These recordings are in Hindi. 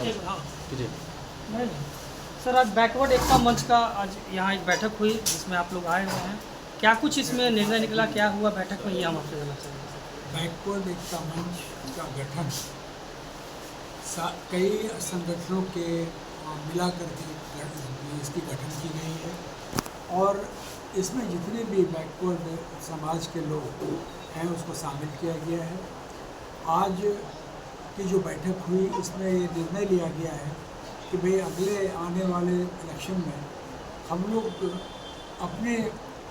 हाँ जी। नहीं सर, आज बैकवर्ड एकता मंच का आज यहाँ एक बैठक हुई जिसमें आप लोग आए हुए हैं। क्या कुछ इसमें निर्णय निकला, क्या हुआ बैठक में, ये हम आपसे जानना चाहेंगे सर। बैकवर्ड एकता मंच का गठन कई संगठनों के मिला करके इसकी गठन की गई है और इसमें जितने भी बैकवर्ड समाज के लोग हैं उसको शामिल किया गया है। आज की जो बैठक हुई इसमें ये निर्णय लिया गया है कि भाई अगले आने वाले इलेक्शन में हम लोग अपने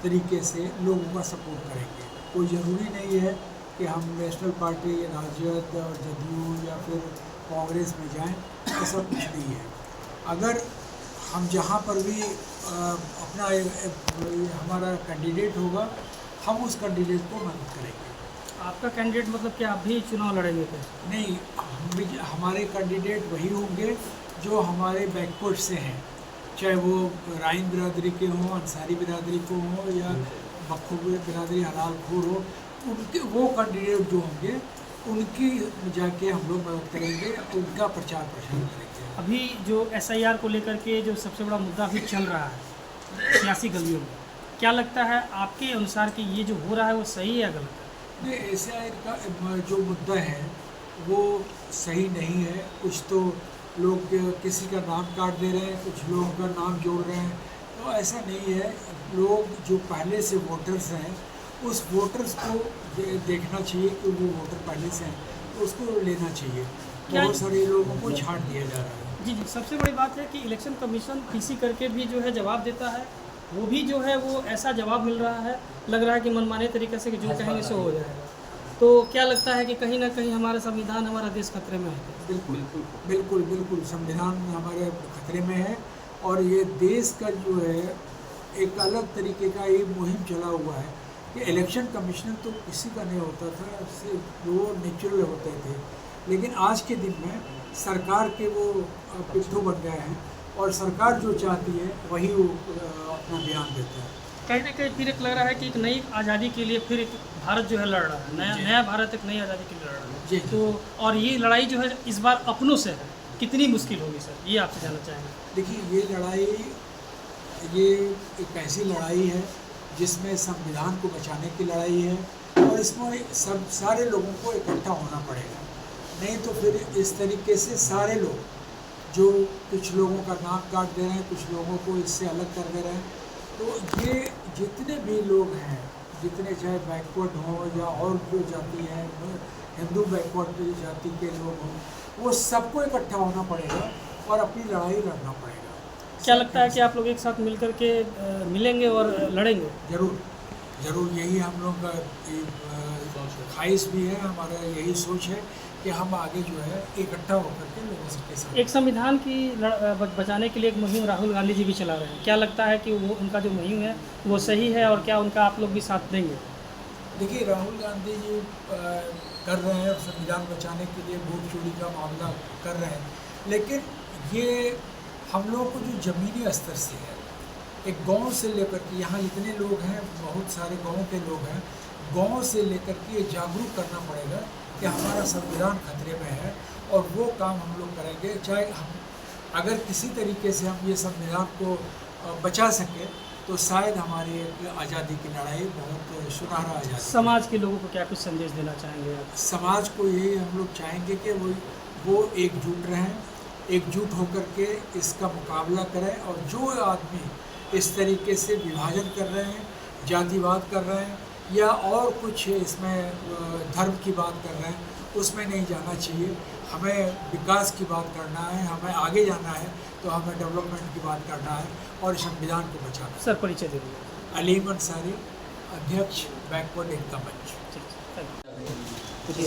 तरीके से लोगों का सपोर्ट करेंगे। कोई ज़रूरी नहीं है कि हम नेशनल पार्टी, राजद और जदयू या फिर कांग्रेस में जाएं, ऐसा कुछ नहीं है। अगर हम जहां पर भी अपना हमारा कैंडिडेट होगा हम उस कैंडिडेट को मदद करेंगे। आपका कैंडिडेट मतलब क्या आप भी चुनाव लड़ेंगे क्या? नहीं, हमारे कैंडिडेट वही होंगे जो हमारे बैकवर्ड से हैं, चाहे वो राइन बिरादरी के हों, अंसारी बिरादरी को हों या बख्खू बिरादरी हलाल खोर हो, उनके वो कैंडिडेट जो होंगे उनकी जाके हम लोग मदद करेंगे, उनका प्रचार प्रसार करेंगे। अभी जो SIR को लेकर के जो सबसे बड़ा मुद्दा अभी चल रहा है सियासी गलियों में, क्या लगता है आपके अनुसार कि ये जो हो रहा है वो सही है या गलत है? नहीं, SIR का जो मुद्दा है वो सही नहीं है। कुछ तो लोग किसी का नाम काट दे रहे हैं, कुछ लोगों का नाम जोड़ रहे हैं, तो ऐसा नहीं है। लोग जो पहले से वोटर्स हैं उस वोटर्स को देखना चाहिए कि वो वोटर पहले से हैं तो उसको लेना चाहिए। बहुत सारे लोगों को छांट दिया जा रहा है। जी, सबसे बड़ी बात है कि इलेक्शन कमीशन PC करके भी जो है जवाब देता है, वो भी जो है वो ऐसा जवाब मिल रहा है, लग रहा है कि मनमाने तरीके से कि जो कहेंगे सो हो जाएगा। तो क्या लगता है कि कहीं ना कहीं हमारा संविधान, हमारा देश खतरे में है? बिल्कुल संविधान हमारे खतरे में है और ये देश का जो है एक अलग तरीके का ये मुहिम चला हुआ है कि इलेक्शन कमिश्नर तो किसी का नहीं होता था, सिर्फ वो नेचुरल होते थे, लेकिन आज के दिन में सरकार के वो पिट्ठू बन गए हैं और सरकार जो चाहती है वही वो अपना बयान देता है। कहीं ना कहीं फिर एक लग रहा है कि एक नई आज़ादी के लिए फिर एक भारत जो है लड़ रहा है, नया भारत एक नई आज़ादी के लिए लड़ रहा है। जी। तो और ये लड़ाई जो है इस बार अपनों से है, कितनी मुश्किल होगी सर, ये आपसे जानना चाहेंगे। देखिए, ये लड़ाई ये एक ऐसी लड़ाई है जिसमें संविधान को बचाने की लड़ाई है और इसमें सब सारे लोगों को इकट्ठा होना पड़ेगा। नहीं तो फिर इस तरीके से सारे लोग जो कुछ लोगों का नाम काट दे रहे हैं, कुछ लोगों को इससे अलग कर दे रहे हैं, तो ये जितने भी लोग हैं, जितने चाहे बैकवर्ड हों या और जो जाति हैं, हिंदू बैकवर्ड जाति के लोग हों, वो सबको इकट्ठा होना पड़ेगा और अपनी लड़ाई लड़ना पड़ेगा। क्या लगता है कि आप लोग एक साथ मिल कर के मिलेंगे और लड़ेंगे? ज़रूर यही हम लोग का ख्वाहिश भी है, हमारा यही सोच है कि हम आगे जो है इकट्ठा होकर के लोगों के साथ। एक संविधान की बचाने के लिए एक मुहिम राहुल गांधी जी भी चला रहे हैं, क्या लगता है कि वो उनका जो मुहिम है वो सही है और क्या उनका आप लोग भी साथ देंगे? देखिए, राहुल गांधी जी कर रहे हैं संविधान बचाने के लिए, वोट चोरी का मामला कर रहे हैं, लेकिन ये हम लोग को जो ज़मीनी स्तर से है, एक गांव से लेकर के यहाँ इतने लोग हैं, बहुत सारे गांव के लोग हैं, गांव से लेकर के ये जागरूक करना पड़ेगा कि हमारा संविधान खतरे में है और वो काम हम लोग करेंगे। चाहे हम अगर किसी तरीके से हम ये संविधान को बचा सकें तो शायद हमारी एक आज़ादी की लड़ाई बहुत सुनहरा आज़ादी। समाज के लोगों को क्या कुछ संदेश देना चाहेंगे आप? समाज को यही हम लोग चाहेंगे कि वो एकजुट रहें, एकजुट होकर के इसका मुकाबला करें और जो आदमी इस तरीके से विभाजन कर रहे हैं, जातिवाद कर रहे हैं या और कुछ इसमें धर्म की बात कर रहे हैं, उसमें नहीं जाना चाहिए। हमें विकास की बात करना है, हमें आगे जाना है, तो हमें डेवलपमेंट की बात करना है और संविधान को बचाना है। सर, परिचय दे दीजिए। अलीम अंसारी, अध्यक्ष बैकवर्ड एकता मंच।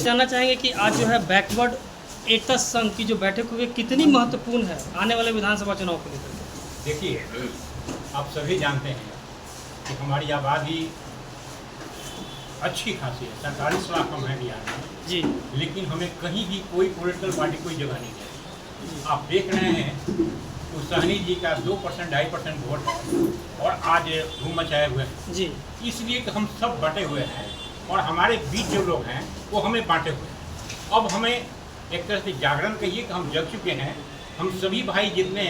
जानना चाहेंगे कि आज जो है बैकवर्ड एकता संघ की जो बैठक हुई कितनी महत्वपूर्ण है आने वाले विधानसभा चुनाव को लेकर? देखिए, आप सभी जानते हैं कि हमारी आबादी अच्छी खासी है, 47 लाख हम हैं बिहार में जी, लेकिन हमें कहीं भी कोई पॉलिटिकल पार्टी कोई जगह नहीं है। आप देख रहे हैं तो सहनी जी का 2% 2.5% वोट है और आज धूम मचाए हुए हैं जी, इसलिए कि हम सब बटे हुए हैं और हमारे बीच जो लोग हैं वो हमें बांटे हुए हैं। अब हमें एक तरह से जागरण कहिए कि हम जग चुके हैं हम सभी भाई जितने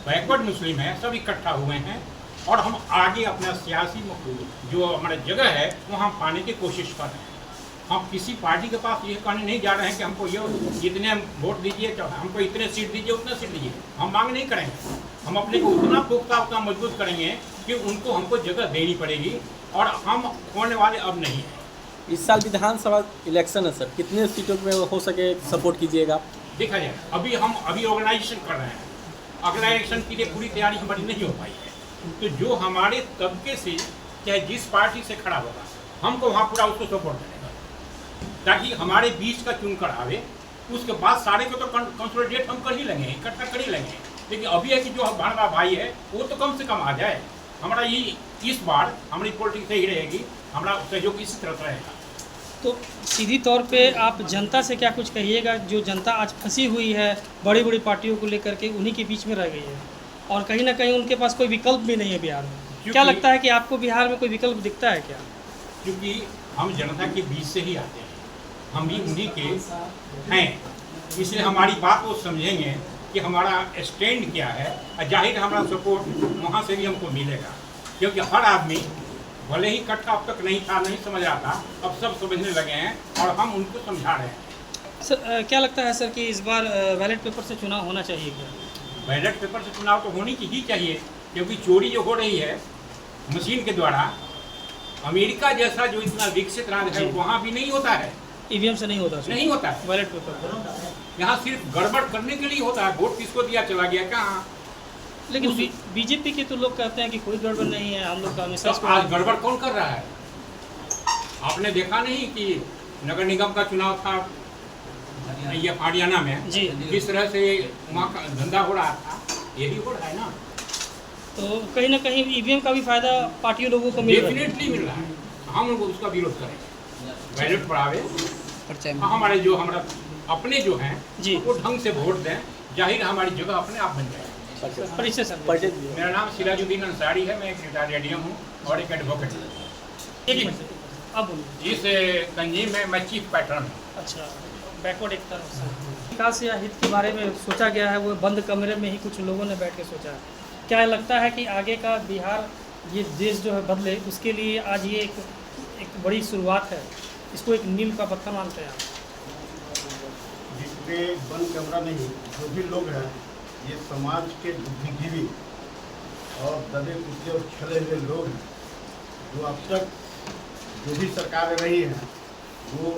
बैकवर्ड मुस्लिम हैं सब इकट्ठा हुए हैं और हम आगे अपना सियासी जो हमारा जगह है वो हम पाने की कोशिश कर रहे हैं। हम किसी पार्टी के पास ये कहने नहीं जा रहे हैं कि हमको ये इतने वोट दीजिए, हमको इतने सीट दीजिए, उतना सीट दीजिए। हम मांग नहीं करेंगे। हम अपने को उतना पुख्ता उतना मजबूत करेंगे कि उनको हमको जगह देनी पड़ेगी और हम खोने वाले अब नहीं हैं। इस साल विधानसभा इलेक्शन है सर, कितने सीटों में हो सके सपोर्ट कीजिएगा? देखा जाए, हम ऑर्गेनाइजेशन कर रहे हैं। अगला इलेक्शन के लिए पूरी तैयारी हमारी नहीं हो पाई है, तो जो हमारे तबके से चाहे जिस पार्टी से खड़ा होगा हमको वहाँ पूरा उसको सपोर्ट करेगा, ताकि हमारे बीच का चुनकर आवे। उसके बाद सारे को तो कंसोलिडेट हम कर ही लेंगे, इकट्ठा कर ही लेंगे। लेकिन अभी है कि जो हमारा भाई है वो तो कम से कम आ जाए। हमारा ये इस बार हमारी पॉलिटिक्स सही रहेगी, हमारा सहयोग इसी तरह रहेगा। तो सीधी तौर पे आप जनता से क्या कुछ कहिएगा, जो जनता आज फंसी हुई है बड़ी बड़ी पार्टियों को लेकर के, उन्हीं के बीच में रह गई है और कहीं ना कहीं उनके पास कोई विकल्प भी नहीं है बिहार में? क्या लगता है कि आपको बिहार में कोई विकल्प दिखता है क्या? क्योंकि हम जनता के बीच से ही आते हैं, हम भी उन्हीं के हैं, इसलिए हमारी बात वो समझेंगे कि हमारा स्टैंड क्या है। और जाहिर हमारा सपोर्ट वहाँ से भी हमको मिलेगा, क्योंकि हर आदमी भले ही कट्टा अब तक नहीं था, नहीं समझ रहा था, अब सब समझने लगे हैं और हम उनको समझा रहे हैं। सर क्या लगता है सर कि इस बार बैलेट पेपर से चुनाव होना चाहिए क्या? बैलेट पेपर से चुनाव तो होनी ही चाहिए, क्योंकि चोरी जो हो रही है मशीन के द्वारा, अमेरिका जैसा जो इतना विकसित राज्य है वहाँ भी नहीं होता है। ईवीएम से नहीं होता? नहीं होता है बैलेट पेपर। यहाँ सिर्फ गड़बड़ करने के लिए होता है। वोट किसको दिया, चला गया कहाँ। लेकिन बीजेपी के तो लोग कहते हैं कि कोई गड़बड़ नहीं है, हम लोग का हमेशा तो आज गड़बड़ कौन कर रहा है? आपने देखा नहीं कि नगर निगम का चुनाव था ये हरियाणा में जी, किस तरह से वहाँ का धंधा हो रहा था, यही हो रहा है ना। तो कहीं ना कहीं ईवीएम का भी फायदा पार्टियों लोगों को मिल रहा है। डेफिनेटली मिल रहा है, हम लोग उसका विरोध करेंगे। बैलेट पर आवे, हमारे जो हमारा अपने जो हैं जी, वो ढंग से वोट दें, जाहिर हमारी जगह अपने आप बन जाए। परिचय सर। मेरा नाम सिराजुद्दीन अंसारी है, मैं एक रिटायर्ड एडीएम हूँ और एक एडवोकेट हूँ। एक मिनट अब बोलिए। इस तंजीम में मैं चीफ पैटर्न हूँ। अच्छा, बैकवर्ड एक तरफ से विकास या हित के बारे में सोचा गया है, वो बंद कमरे में ही कुछ लोगों ने बैठ के सोचा है। क्या लगता है कि आगे का बिहार, ये देश जो है बदले, उसके लिए आज ये एक बड़ी शुरुआत है, इसको एक नींव का पत्थर मानते हैं आप? जितने बंद कमरा नहीं, जो भी लोग हैं ये समाज के बुद्धिजीवी और दबे कुचले और छले हुए लोग हैं, जो अब तक जो भी सरकार रही हैं वो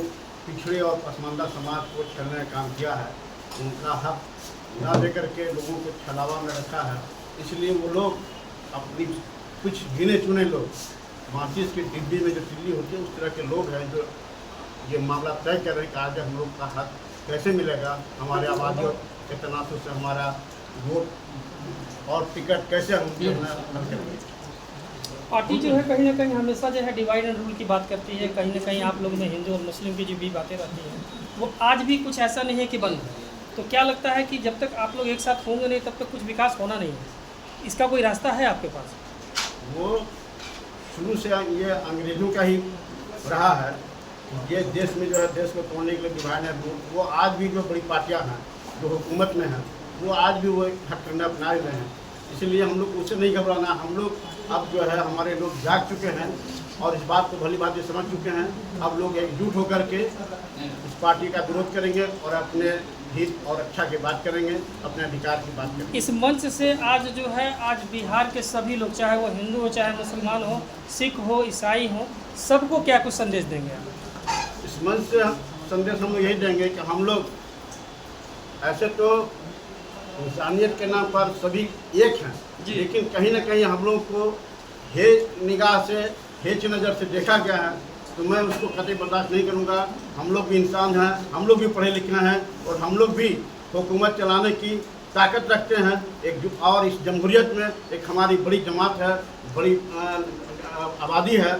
पिछड़े और पसमानदा समाज को छलने का काम किया है। उनका हक ना देकर के लोगों को छलावा में रखा है। इसलिए वो लोग अपनी कुछ गिने चुने लोग, माचिस की डिब्बी में जो तिल्ली होती है उस तरह के लोग हैं जो ये मामला तय कर रहे हैं कि आगे हम लोग का हक कैसे मिलेगा, हमारे आबादी के तनासुर से हमारा वोट और टिकट कैसे हम हल करेंगे। पार्टी जो है कहीं ना कहीं हमेशा जो है डिवाइड एंड रूल की बात करती है। कहीं ना कहीं आप लोग में हिंदू और मुस्लिम की जो भी बातें रहती हैं वो आज भी कुछ ऐसा नहीं है कि बंद है। तो क्या लगता है कि जब तक आप लोग एक साथ होंगे नहीं तब तक कुछ विकास होना नहीं है? इसका कोई रास्ता है आपके पास? वो शुरू से ये अंग्रेज़ों का ही रहा है। ये देश में जो है देश को तोड़ने के लिए डिवाइड एंड रूल, वो आज भी जो बड़ी पार्टियां हैं जो हुकूमत में हैं वो आज भी वो हथकंडा अपना रहे हैं। इसलिए हम लोग उससे नहीं घबराना। हम लोग अब जो है हमारे लोग जाग चुके हैं और इस बात को भली बात समझ चुके हैं। अब लोग एकजुट होकर के इस पार्टी का विरोध करेंगे और अपने हित और अच्छा की बात करेंगे, अपने अधिकार की बात करेंगे। इस मंच से आज जो है आज बिहार के सभी लोग, चाहे वो हिंदू हो, चाहे मुसलमान हो, सिख हो, ईसाई हो, सबको क्या कुछ संदेश देंगे आप? इस मंच से संदेश हम यही देंगे कि हम लोग ऐसे तो इंसानियत के नाम पर सभी एक हैं, लेकिन कहीं ना कहीं हम लोग को हे निगाह से, हेच नज़र से देखा गया है, तो मैं उसको कतई बर्दाश्त नहीं करूंगा। हम लोग भी इंसान हैं, हम लोग भी पढ़े लिखे हैं और हम लोग भी हुकूमत चलाने की ताकत रखते हैं। एक और इस जमहूरियत में एक हमारी बड़ी जमात है, बड़ी आबादी है।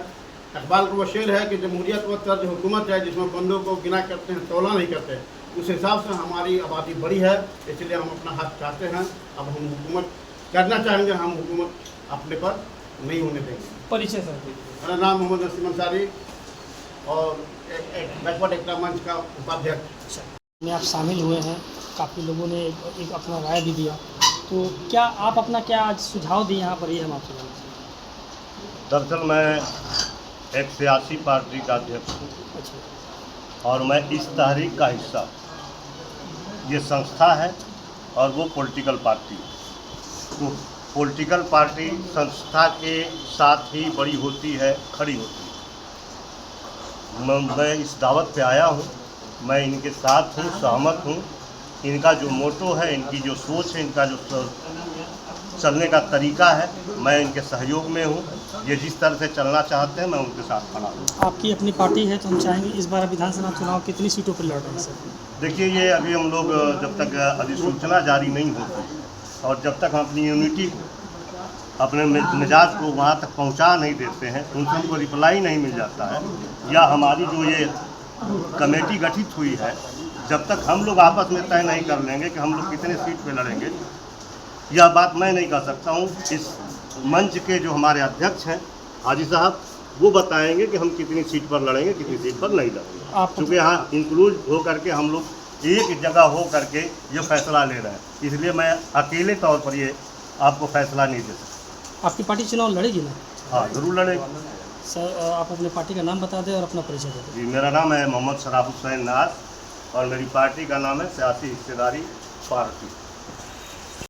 इकबाल का वो शेर है कि जमहूरियत वो तर्ज हुकूमत है जिसमें बंदों को गिना करते हैं, तौला नहीं करते। उस हिसाब से हमारी आबादी बड़ी है, इसलिए हम अपना हक चाहते हैं। अब हम हुकूमत करना चाहेंगे, हम हुकूमत अपने पर नहीं होने देंगे। परिचय सर? मेरा नाम मोहम्मद नसीम अंसारी और एक बैकवर्ड एकता मंच का उपाध्यक्ष। में आप शामिल हुए हैं, काफ़ी लोगों ने एक अपना राय भी दिया, तो क्या आप अपना क्या आज सुझाव दिए यहाँ पर, ये हम आपसे जानना चाहेंगे। दरअसल मैं एक सियासी पार्टी का अध्यक्ष हूँ अच्छा। और मैं इस तहरीक का हिस्सा हूँ। ये संस्था है और वो पॉलिटिकल पार्टी है। तो पॉलिटिकल पार्टी संस्था के साथ ही बड़ी होती है, खड़ी होती है। मैं इस दावत पे आया हूँ, मैं इनके साथ हूँ, सहमत हूँ। इनका जो मोटो है, इनकी जो सोच है, इनका जो चलने का तरीका है, मैं इनके सहयोग में हूँ। ये जिस तरह से चलना चाहते हैं मैं उनके साथ खड़ा हूँ। आपकी अपनी पार्टी है, तो हम चाहेंगे इस बार विधानसभा चुनाव कितनी सीटों पर लड़ रहे हैं सर? देखिए, ये अभी हम लोग जब तक अधिसूचना जारी नहीं होती और जब तक हम अपनी यूनिटी को, अपने मिजाज को वहाँ तक पहुँचा नहीं देते हैं, उनसे हमको रिप्लाई नहीं मिल जाता है, या हमारी जो ये कमेटी गठित हुई है, जब तक हम लोग आपस में तय नहीं कर लेंगे कि हम लोग कितने सीट पे लड़ेंगे, यह बात मैं नहीं कर सकता हूँ। इस मंच के जो हमारे अध्यक्ष हैं हाजी साहब, वो बताएंगे कि हम कितनी सीट पर लड़ेंगे, कितनी सीट पर नहीं लड़ेंगे। क्योंकि यहाँ इंक्लूड हो करके हम लोग एक जगह हो करके ये फैसला ले रहे हैं, इसलिए मैं अकेले तौर पर ये आपको फैसला नहीं दे सकता। आपकी पार्टी चुनाव लड़ेगी ना? हाँ, ज़रूर लड़ेगी। सर, आप अपने पार्टी का नाम बता दें और अपना परिचय दे दें। जी, मेरा नाम है मोहम्मद शराफ हुसैन नाज और मेरी पार्टी का नाम है सियासी हिस्सेदारी पार्टी।